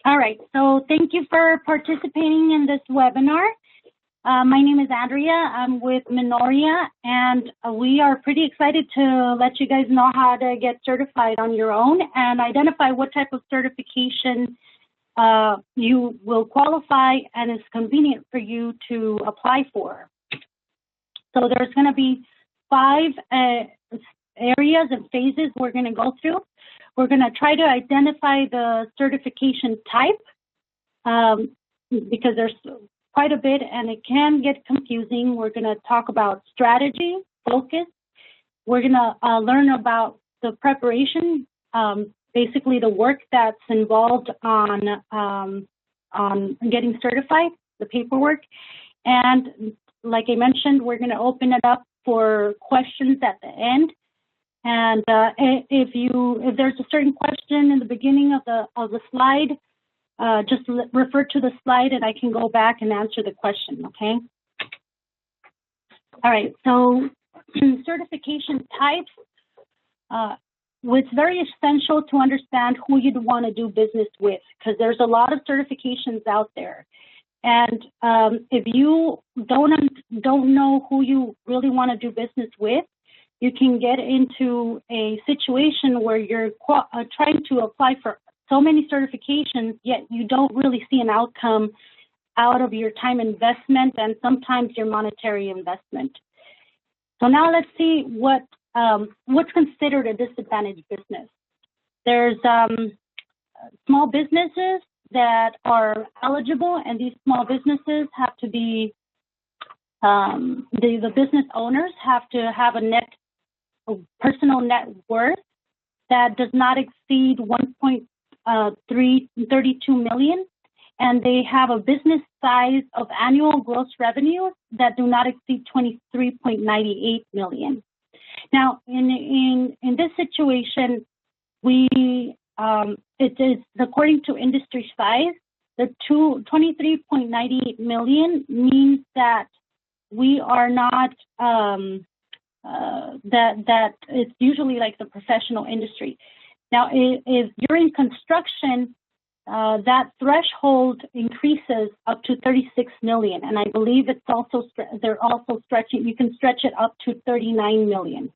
All right, so thank you for participating in this webinar. My name is Andrea. I'm with Minoria, and we are pretty excited to let you guys know how to get certified on your own and identify what type of certification you will qualify and is convenient for you to apply for. So there's going to be 5 areas and phases we're going to go through. We're going to try to identify the certification type because there's quite a bit and it can get confusing. We're going to talk about strategy, focus. We're going to learn about the preparation, basically the work that's involved on getting certified, the paperwork. And like I mentioned, we're going to open it up for questions at the end. And if there's a certain question in the beginning of the slide, just refer to the slide and I can go back and answer the question, okay? All right, so certification types. It's very essential to understand who you'd want to do business with because there's a lot of certifications out there. And if you don't know who you really want to do business with, you can get into a situation where you're trying to apply for so many certifications, yet you don't really see an outcome out of your time investment and sometimes your monetary investment. So now let's see what's considered a disadvantaged business. There's small businesses that are eligible, and these small businesses have to be, the business owners have to have a personal net worth that does not exceed 1.32 million, and they have a business size of annual gross revenue that do not exceed 23.98 million. Now, in this situation, it is according to industry size. The 23.98 million means that we are not that it's usually like the professional industry. Now, if you're in construction, that threshold increases up to 36 million, and I believe they're also stretching. You can stretch it up to 39 million.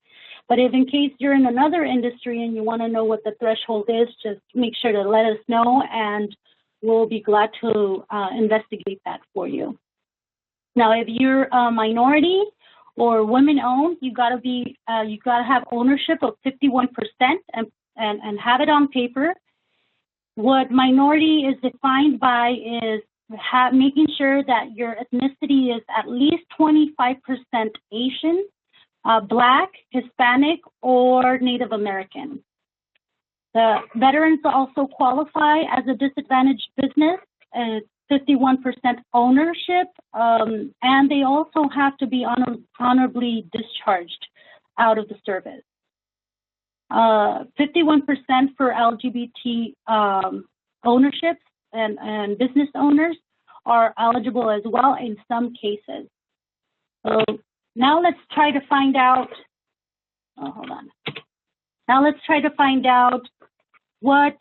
But if in case you're in another industry and you want to know what the threshold is, just make sure to let us know, and we'll be glad to investigate that for you. Now, if you're a minority or women-owned, you gotta have ownership of 51% and have it on paper. What minority is defined by is making sure that your ethnicity is at least 25% Asian, Black, Hispanic, or Native American. The veterans also qualify as a disadvantaged business, 51% ownership, and they also have to be honorably discharged out of the service. 51% for LGBT ownerships and business owners are eligible as well in some cases. So now let's try to find out, Now let's try to find out what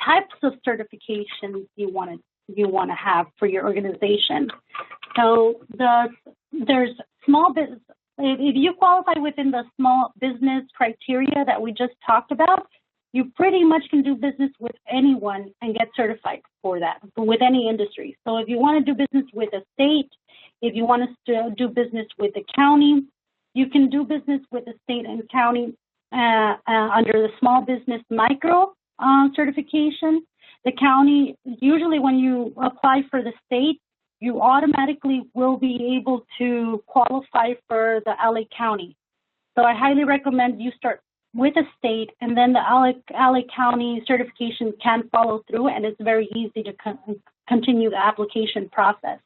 types of certifications you want to have for your organization. So there's small business. If you qualify within the small business criteria that we just talked about, you pretty much can do business with anyone and get certified for that, with any industry. So if you want to do business with a state, if you want to do business with the county, you can do business with the state and county under the small business micro certification. The county, usually when you apply for the state, you automatically will be able to qualify for the LA County. So I highly recommend you start with a state, and then the LA County certification can follow through, and it's very easy to continue the application process.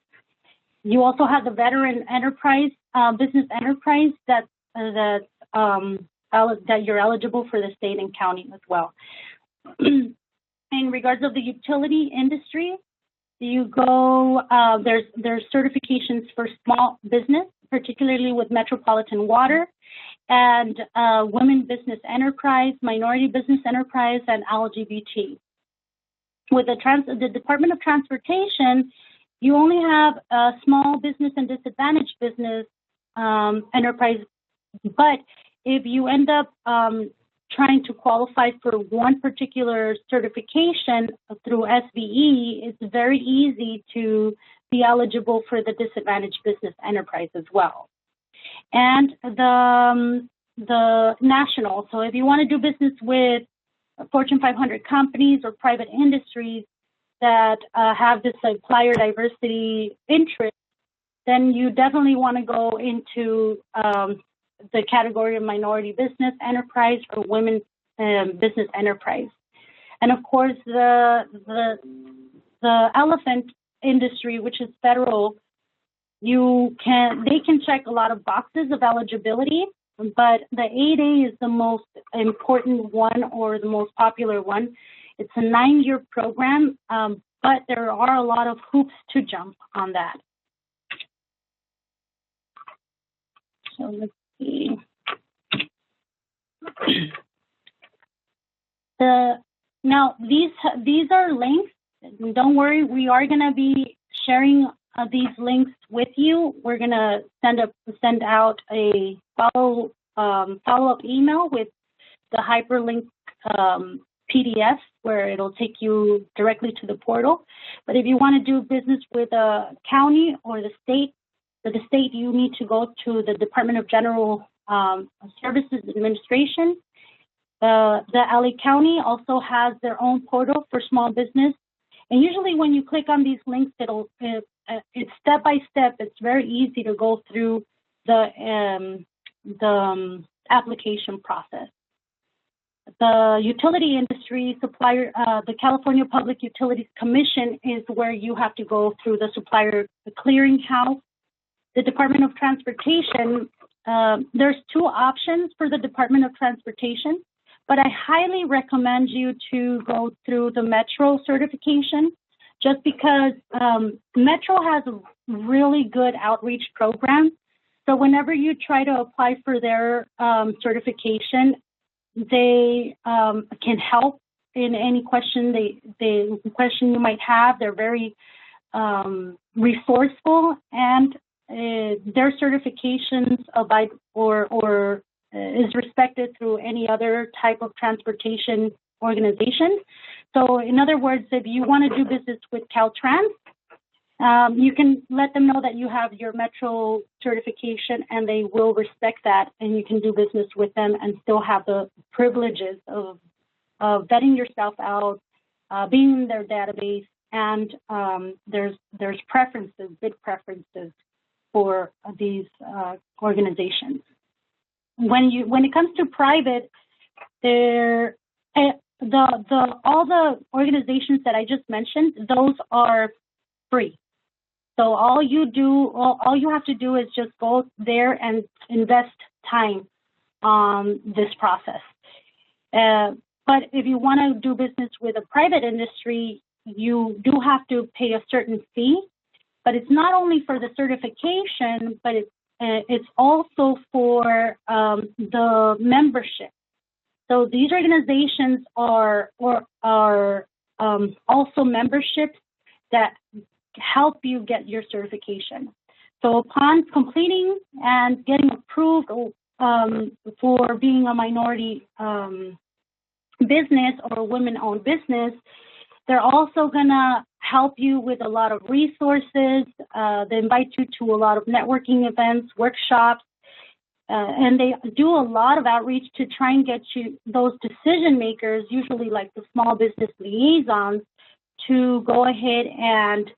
You also have the veteran enterprise, business enterprise that you're eligible for the state and county as well. In regards of the utility industry, you go, there's certifications for small business, particularly with Metropolitan Water, and women business enterprise, minority business enterprise, and LGBT. with the Department of Transportation, you only have a small business and disadvantaged business enterprise. But if you end up trying to qualify for one particular certification through SBE, it's very easy to be eligible for the disadvantaged business enterprise as well. And the national, so if you want to do business with Fortune 500 companies or private industries that have this supplier diversity interest, then you definitely want to go into the category of minority business enterprise or women business enterprise. And of course, the elephant industry, which is federal, they can check a lot of boxes of eligibility, but the 8A is the most important one or the most popular one. It's a 9-year program, but there are a lot of hoops to jump on that. So let's see. Now these are links. Don't worry, we are going to be sharing these links with you. We're going to send out a follow-up email with the hyperlink PDF where it'll take you directly to the portal. But if you want to do business with a county or the state, you need to go to the Department of General Services Administration. The LA County also has their own portal for small business. And usually when you click on these links, it's step by step. It's very easy to go through the application process. The utility industry supplier, the California Public Utilities Commission is where you have to go through the supplier clearinghouse. The Department of Transportation, there's 2 options for the Department of Transportation, but I highly recommend you to go through the Metro certification just because Metro has a really good outreach program. So whenever you try to apply for their certification, they can help in any question question you might have. They're very resourceful, and their certifications abide or is respected through any other type of transportation organization. So in other words, if you want to do business with Caltrans, you can let them know that you have your Metro certification and they will respect that, and you can do business with them and still have the privileges of vetting yourself out, being in their database, and there's preferences, big preferences for these organizations. When it comes to private, all the organizations that I just mentioned, those are free. So all you have to do is just go there and invest time on this process. But if you want to do business with a private industry, you do have to pay a certain fee. But it's not only for the certification, but it's also for the membership. So these organizations are also memberships that help you get your certification. So upon completing and getting approved for being a minority business or a women-owned business, they're also gonna help you with a lot of resources. They invite you to a lot of networking events, workshops, and they do a lot of outreach to try and get you those decision makers, usually like the small business liaisons, to go ahead and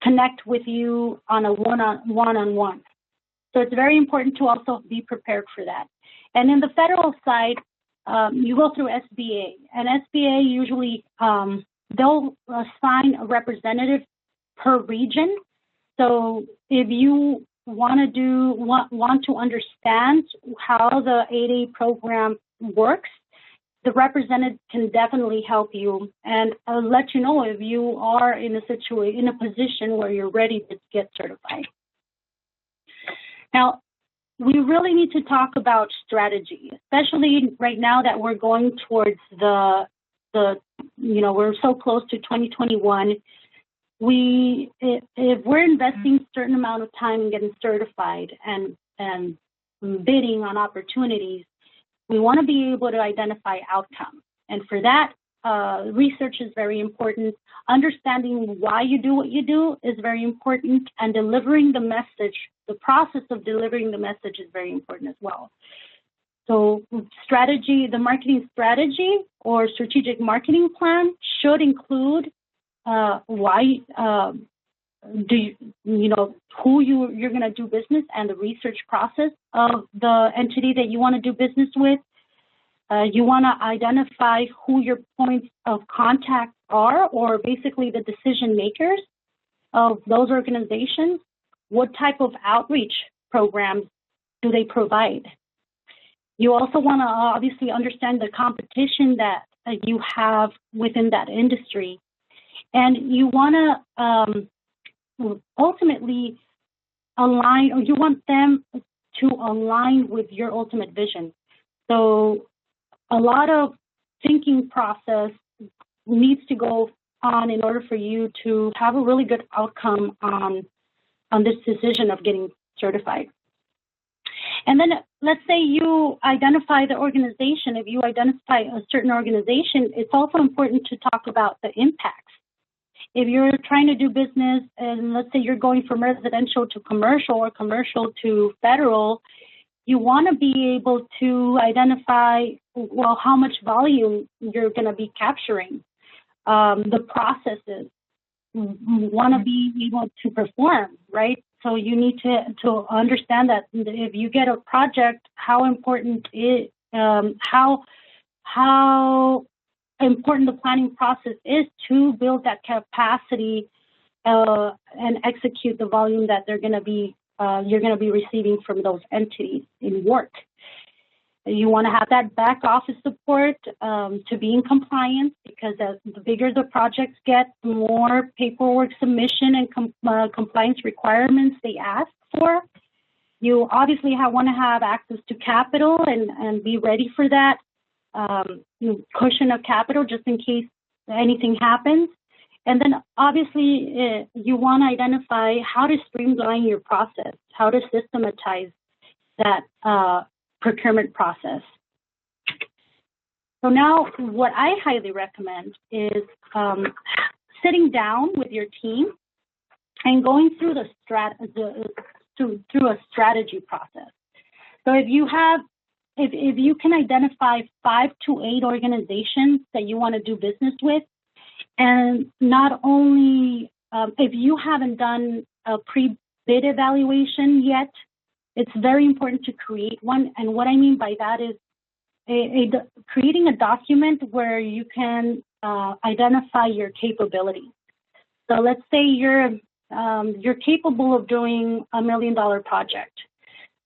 connect with you on a one-on-one. So it's very important to also be prepared for that. And in the federal side, you go through SBA, and SBA usually they'll assign a representative per region. So if you want to understand how the 8A program works, the representative can definitely help you and let you know if you are in a position where you're ready to get certified. Now, we really need to talk about strategy, especially right now that we're going towards the we're so close to 2021. If we're investing a certain amount of time in getting certified and bidding on opportunities, we want to be able to identify outcomes. And for that, research is very important. Understanding why you do what you do is very important, and delivering the message, the process of delivering the message is very important as well. So strategy, the marketing strategy or strategic marketing plan should include why who you're going to do business and the research process of the entity that you want to do business with. You want to identify who your points of contact are, or basically the decision makers of those organizations. What type of outreach programs do they provide? You also want to obviously understand the competition that you have within that industry. And you want to ultimately align, or you want them to align with your ultimate vision. So a lot of thinking process needs to go on in order for you to have a really good outcome on this decision of getting certified. And then let's say you identify the organization. If you identify a certain organization, it's also important to talk about the impacts. If you're trying to do business, and let's say you're going from residential to commercial or commercial to federal, you want to be able to identify, well, how much volume you're going to be capturing, the processes. You want to be able to perform, right? So you need to understand that if you get a project, how important how important the planning process is to build that capacity and execute the volume that you're going to be receiving from those entities in work. You want to have that back office support to be in compliance, because the bigger the projects get, the more paperwork submission and compliance requirements they ask for. You obviously want to have access to capital and be ready for that cushion of capital just in case anything happens. And then obviously you want to identify how to streamline your process, how to systematize that procurement process. So now what I highly recommend is sitting down with your team and going through through a strategy process. So if you can identify 5 to 8 organizations that you want to do business with, and not only if you haven't done a pre-bid evaluation yet, it's very important to create one. And what I mean by that is creating a document where you can identify your capabilities. So let's say you're capable of doing $1 million project,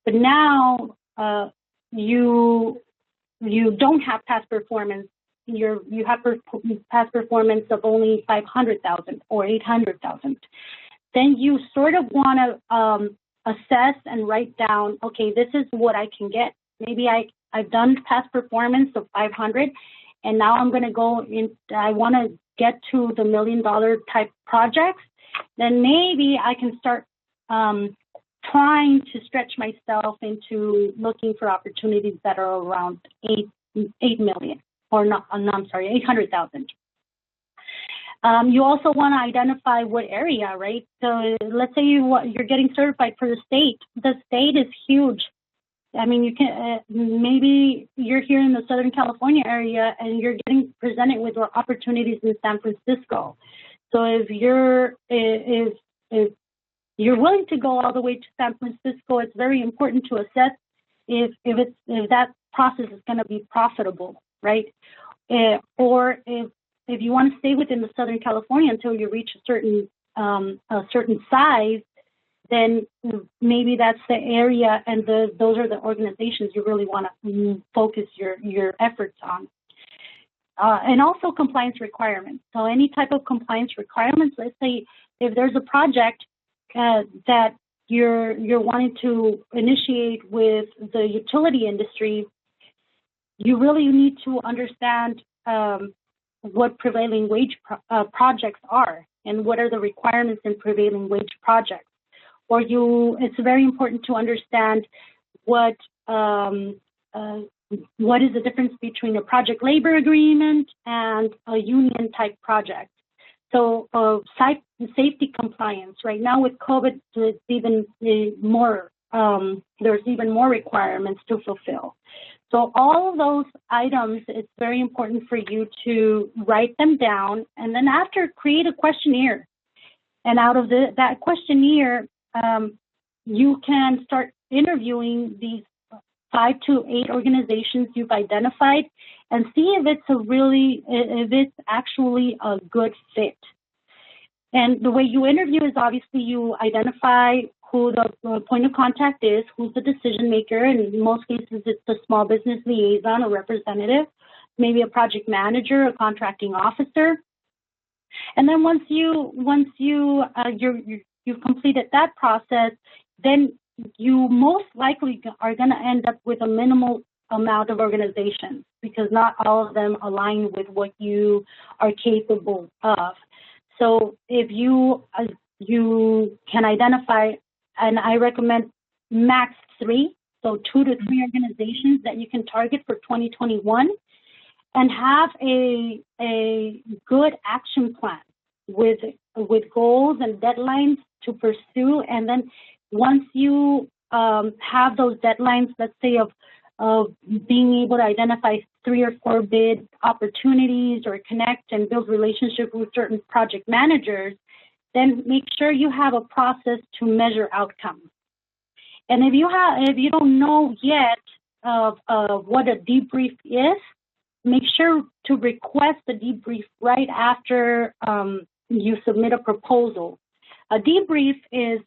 but now you don't have past performance. You have past performance of only 500,000 or 800,000. Then you sort of want to assess and write down, okay, this is what I can get. Maybe I've done past performance of 500, and now I'm going to go in. I want to get to the $1 million type projects. Then maybe I can start trying to stretch myself into looking for opportunities that are around 8 million, or not. I'm sorry, 800,000. You also want to identify what area, right? So let's say you're getting certified for the state. The state is huge. I mean, you can maybe you're here in the Southern California area and you're getting presented with opportunities in San Francisco. So if you're willing to go all the way to San Francisco, it's very important to assess if that process is going to be profitable, right? Or if you want to stay within the Southern California until you reach a certain size, then maybe that's the area, and those are the organizations you really want to focus your efforts on. And also compliance requirements. So any type of compliance requirements, let's say if there's a project that you're wanting to initiate with the utility industry, you really need to understand what prevailing wage projects are and what are the requirements in prevailing wage projects. Or it's very important to understand what is the difference between a project labor agreement and a union type project. So safety compliance. Right now with COVID, there's even more requirements to fulfill. So all of those items, it's very important for you to write them down, and then after, create a questionnaire. And out of that questionnaire, you can start interviewing these 5 to 8 organizations you've identified and see if it's actually a good fit. And the way you interview is obviously you identify who the point of contact is, who's the decision maker. And in most cases, it's a small business liaison, a representative, maybe a project manager, a contracting officer. And then once you've completed that process, then you most likely are going to end up with a minimal amount of organizations, because not all of them align with what you are capable of. So if you can identify, and I recommend max 3, so 2 to 3 organizations that you can target for 2021, and have a good action plan with goals and deadlines to pursue. And then once you have those deadlines, let's say of being able to identify 3 or 4 bid opportunities or connect and build relationships with certain project managers, then make sure you have a process to measure outcomes. And if you don't know yet of what a debrief is, make sure to request a debrief right after you submit a proposal. A debrief is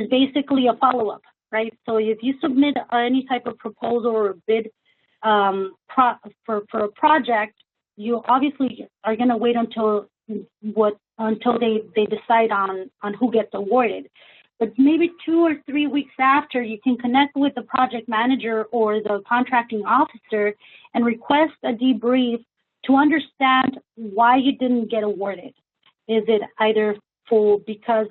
basically a follow-up, right? So if you submit any type of proposal or bid for a project, you obviously are going to wait until they decide on who gets awarded. But maybe 2 or 3 weeks after, you can connect with the project manager or the contracting officer and request a debrief to understand why you didn't get awarded. Is it either because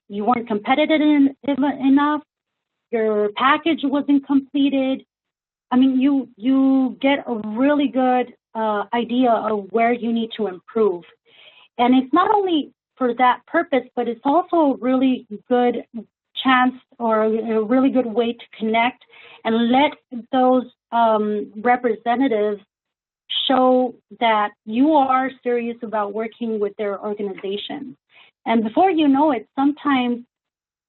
you weren't competitive enough, your package wasn't completed? I mean, you get a really good idea of where you need to improve. And it's not only for that purpose, but it's also a really good chance or a really good way to connect and let those representatives show that you are serious about working with their organization. And before you know it, sometimes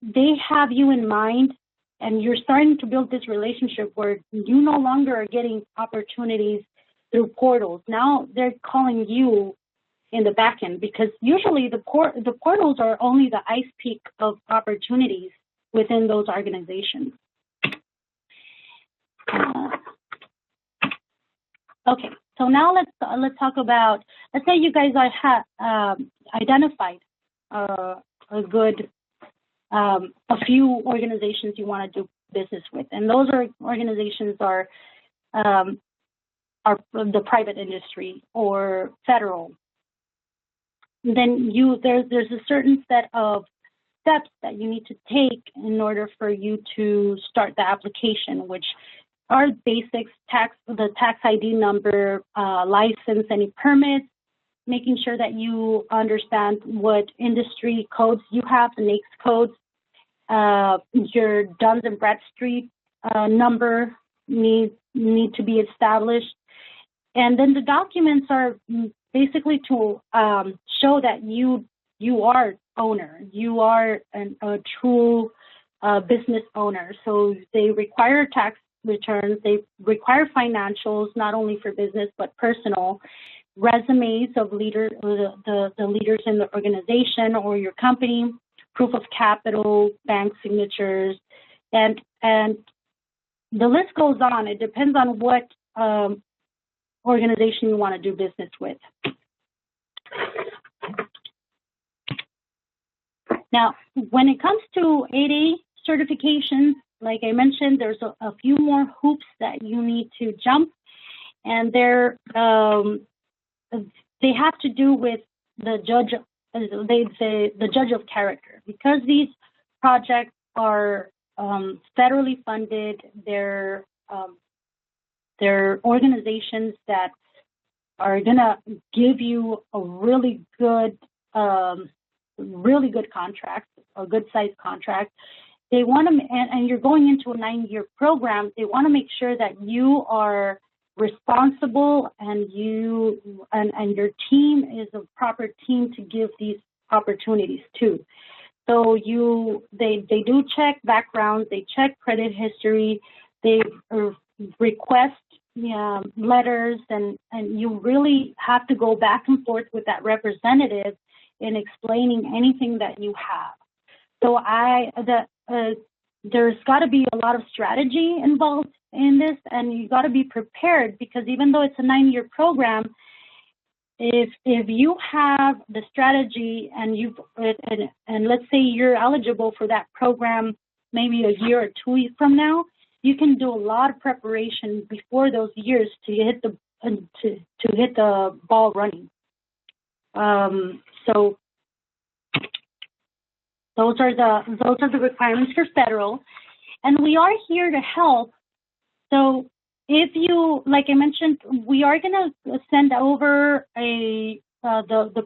they have you in mind, and you're starting to build this relationship where you no longer are getting opportunities through portals. Now they're calling you in the back end, because usually the portals are only the ice peak of opportunities within those organizations. Okay, so now let's talk about, let's say you guys have identified a few organizations you want to do business with, and those organizations are the private industry or federal. Then there's a certain set of steps that you need to take in order for you to start the application, which are basics: the tax ID number, license, any permits, making sure that you understand what industry codes you have, the NAICS codes, your Duns and Bradstreet number need to be established. And then the documents are basically to show that you are owner, you are a true business owner. So they require tax returns, they require financials, not only for business but personal, resumes of the leaders in the organization or your company, proof of capital, bank signatures, and the list goes on. It depends on what organization you want to do business with. Now, when it comes to 8A certifications, like I mentioned, there's a few more hoops that you need to jump. and they have to do with the judge. They say the judge of character, because these projects are federally funded. They're organizations that are gonna give you a really good contract, a good sized contract. They want to, and you're going into a 9-year program. They want to make sure that you are responsible and and your team is a proper team to give these opportunities to. So they do check backgrounds, they check credit history, they request letters, and you really have to go back and forth with that representative in explaining anything that you have. So there's got to be a lot of strategy involved in this, and you got to be prepared, because even though it's a 9-year program, if you have the strategy and let's say you're eligible for that program maybe a year or 2 years from now, you can do a lot of preparation before those years to hit the ball running. So those are the requirements for federal, and we are here to help. So if you, like I mentioned, we are going to send over the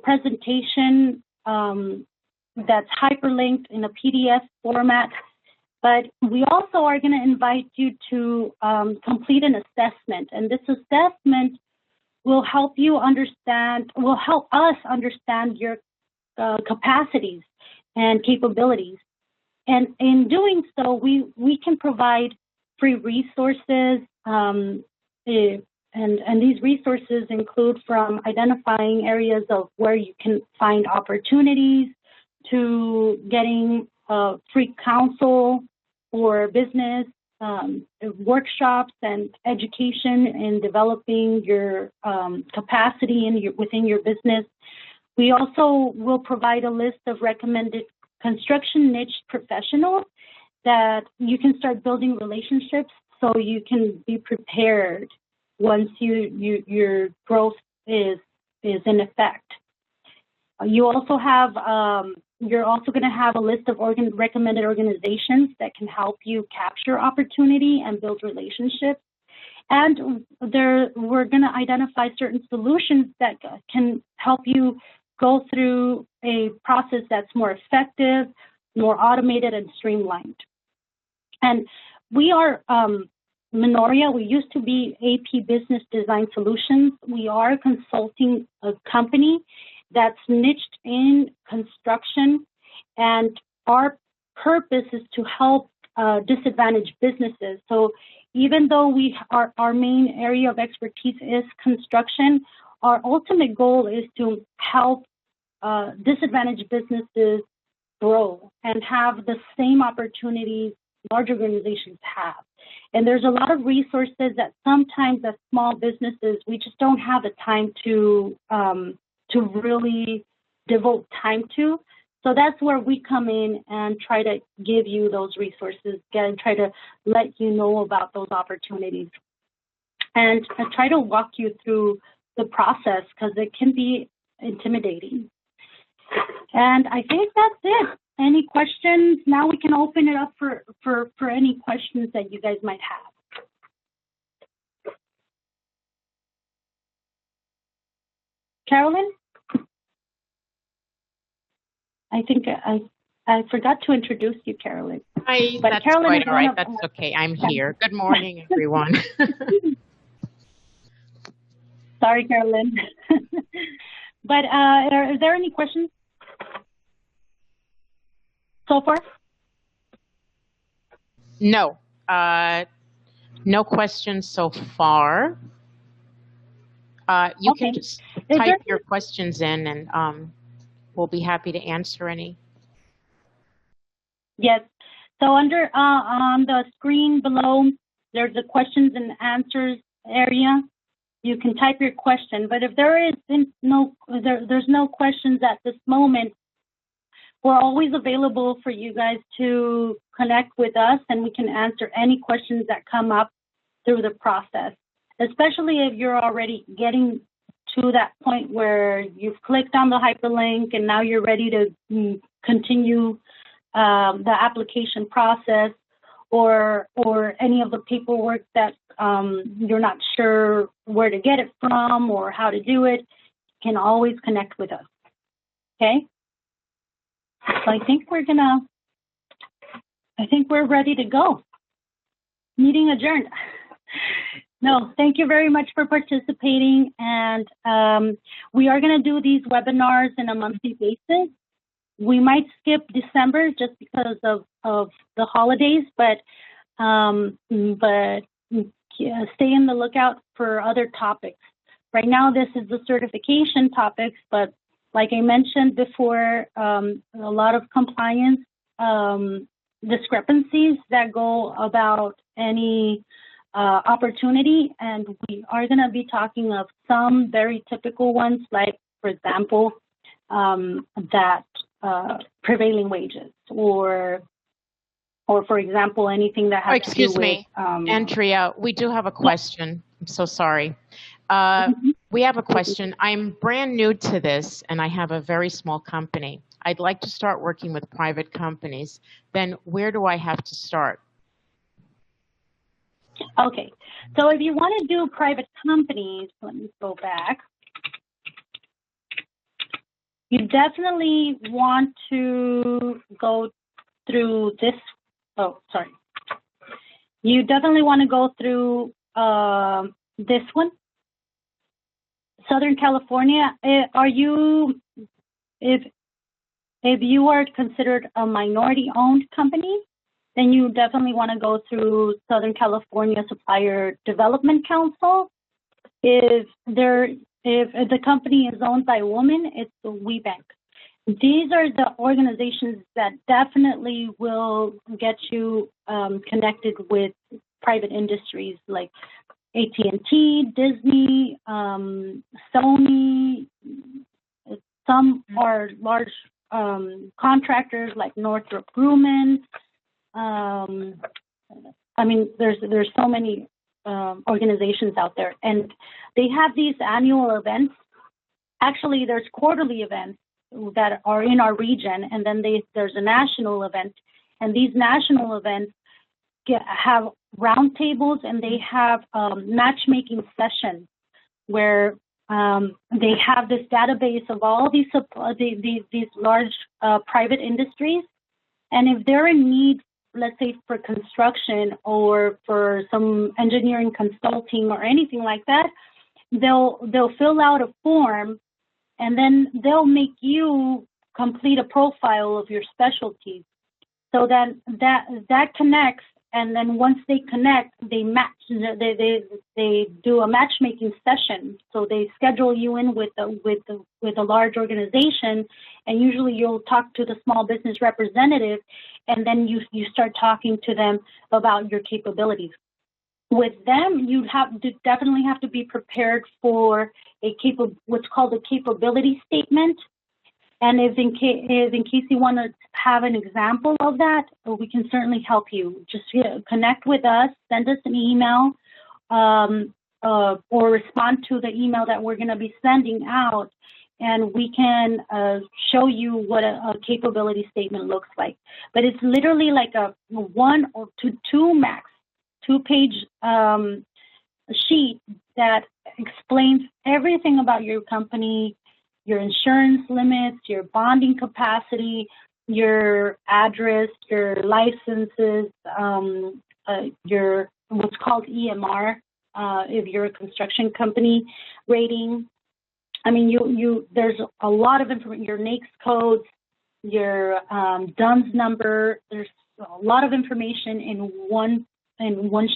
presentation that's hyperlinked in a PDF format, but we also are going to invite you to complete an assessment, and this assessment will help us understand your capacities and capabilities. And in doing so, we can provide free resources, and these resources include from identifying areas of where you can find opportunities to getting free counsel for business, workshops and education in developing your capacity within your business. We also will provide a list of recommended construction niche professionals that you can start building relationships so you can be prepared once your growth is in effect. You also have you're also going to have a list of recommended organizations that can help you capture opportunity and build relationships. And we're going to identify certain solutions that can help you go through a process that's more effective, more automated, and streamlined. And we are Minoria. We used to be AP Business Design Solutions. We are a consulting company that's niched in construction, and our purpose is to help disadvantaged businesses. So even though our main area of expertise is construction, our ultimate goal is to help disadvantaged businesses grow and have the same opportunities large organizations have. And there's a lot of resources that sometimes as small businesses, we just don't have the time to really devote time to. So that's where we come in and try to give you those resources and try to let you know about those opportunities. And I try to walk you through the process because it can be intimidating. And I think that's it. Any questions? Now we can open it up for any questions that you guys might have. Carolyn? I think I forgot to introduce you, Carolyn. Hi, but that's Carolyn quite all right. That's okay. I'm here. Good morning, everyone. Sorry, Carolyn. But is there any questions so far? No. No questions so far. You can just type your questions in and we'll be happy to answer any. Yes. So under on the screen below, there's the questions and answers area. You can type your question, but if there's no questions at this moment, we're always available for you guys to connect with us, and we can answer any questions that come up through the process. especially if you're already getting to that point where you've clicked on the hyperlink and now you're ready to continue the application process, or any of the paperwork that you're not sure where to get it from or how to do it, you can always connect with us. Okay? So I think we're ready to go. Meeting adjourned. No, thank you very much for participating. And we are going to do these webinars in a monthly basis. We might skip December just because of the holidays, but stay in the lookout for other topics. Right now, this is the certification topics, but like I mentioned before, a lot of compliance discrepancies that go about any opportunity, and we are going to be talking of some very typical ones, like, for example, that prevailing wages, or for example, anything that has to do with... Excuse me, Andrea, we do have a question. I'm so sorry. We have a question. I'm brand new to this, and I have a very small company. I'd like to start working with private companies. Then where do I have to start? Okay, so if you want to do private companies, let me go back. You definitely want to go through this. Oh, sorry. You definitely want to go through this one. Southern California. Are you, if you are considered a minority-owned company, then you definitely want to go through Southern California Supplier Development Council. If the company is owned by a woman, it's the WeBank. These are the organizations that definitely will get you connected with private industries like AT&T, Disney, Sony. Some are large contractors like Northrop Grumman. I mean, there's so many organizations out there, and they have these annual events. Actually, there's quarterly events that are in our region, and then there's a national event, and these national events have roundtables, and they have matchmaking sessions where they have this database of all these large private industries, and if they're in need, let's say for construction or for some engineering consulting or anything like that, they'll fill out a form, and then they'll make you complete a profile of your specialties. So then that connects, and then once they connect, they match. They do a matchmaking session. So they schedule you in with a large organization, and usually you'll talk to the small business representative, and then you start talking to them about your capabilities. With them, you definitely have to be prepared for what's called a capability statement. And if in case you want to have an example of that, we can certainly help you. Just connect with us, send us an email, or respond to the email that we're going to be sending out, and we can show you what a capability statement looks like. But it's literally like a 1 or 2 max, 2-page sheet that explains everything about your company, your insurance limits, your bonding capacity, your address, your licenses, your what's called EMR, if you're a construction company, rating. I mean, there's a lot of information, your NAICS codes, your DUNS number. There's a lot of information in one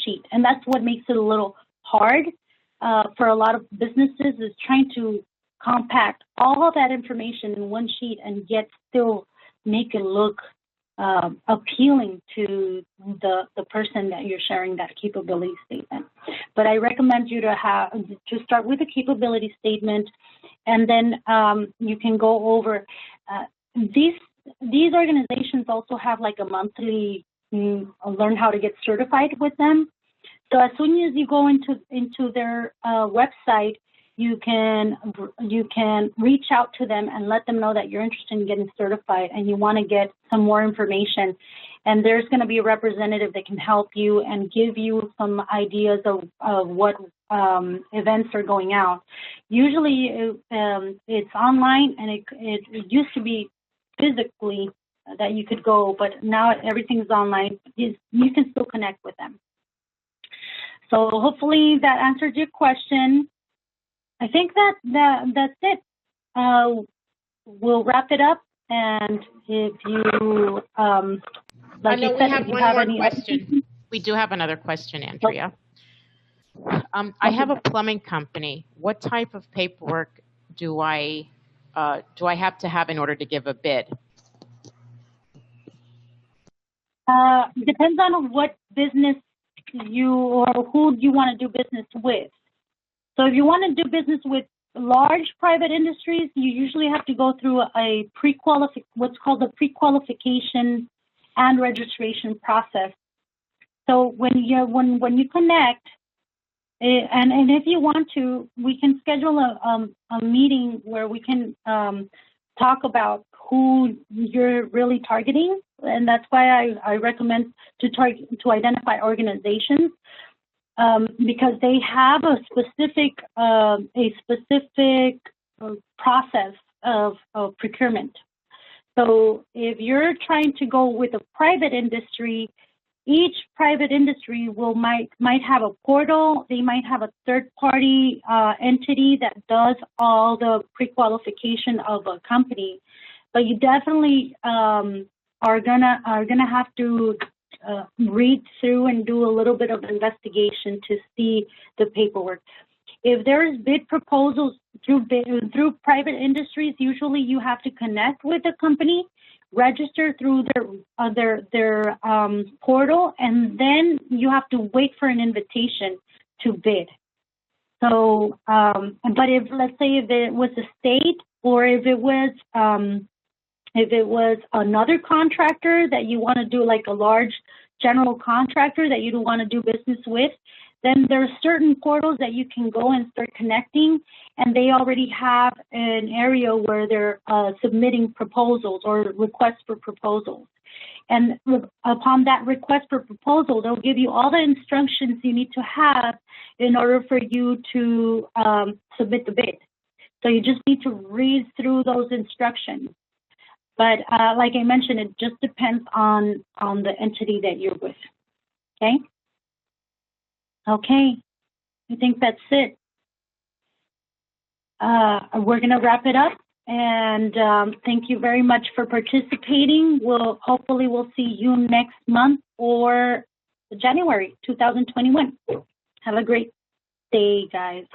sheet, and that's what makes it a little hard for a lot of businesses, is trying to compact all of that information in one sheet and yet still make it look appealing to the person that you're sharing that capability statement. But I recommend you to start with a capability statement, and then you can go over these organizations also have like a monthly learn how to get certified with them. So as soon as you go into their website, you can reach out to them and let them know that you're interested in getting certified and you want to get some more information. And there's going to be a representative that can help you and give you some ideas of what events are going out. Usually it's online, and it used to be physically that you could go, but now everything's online. You can still connect with them. So hopefully that answered your question. I think that's it. We'll wrap it up, and if you, like I know you said, we have if you one have more any question. We do have another question, Andrea. I have a plumbing company. What type of paperwork do I have to have in order to give a bid? Depends on what business or who you want to do business with. So if you want to do business with large private industries, you usually have to go through what's called a pre-qualification and registration process. So when you connect, and if you want to, we can schedule a meeting where we can talk about who you're really targeting, and that's why I recommend to identify organizations. Because they have a specific process of procurement. So if you're trying to go with a private industry, each private industry might have a portal. They might have a third-party entity that does all the pre-qualification of a company. But you definitely are gonna have to read through and do a little bit of investigation to see the paperwork. If there's bid proposals through private industries, usually you have to connect with the company, register through their portal, and then you have to wait for an invitation to bid. So, but let's say if it was a state, or if it was another contractor that you want to do, like a large general contractor that you don't want to do business with, then there are certain portals that you can go and start connecting, and they already have an area where they're submitting proposals or requests for proposals. And upon that request for proposal, they'll give you all the instructions you need to have in order for you to submit the bid. So you just need to read through those instructions. But like I mentioned, it just depends on the entity that you're with. Okay? Okay, I think that's it. We're going to wrap it up, and thank you very much for participating. Hopefully we'll see you next month or January 2021. Have a great day, guys.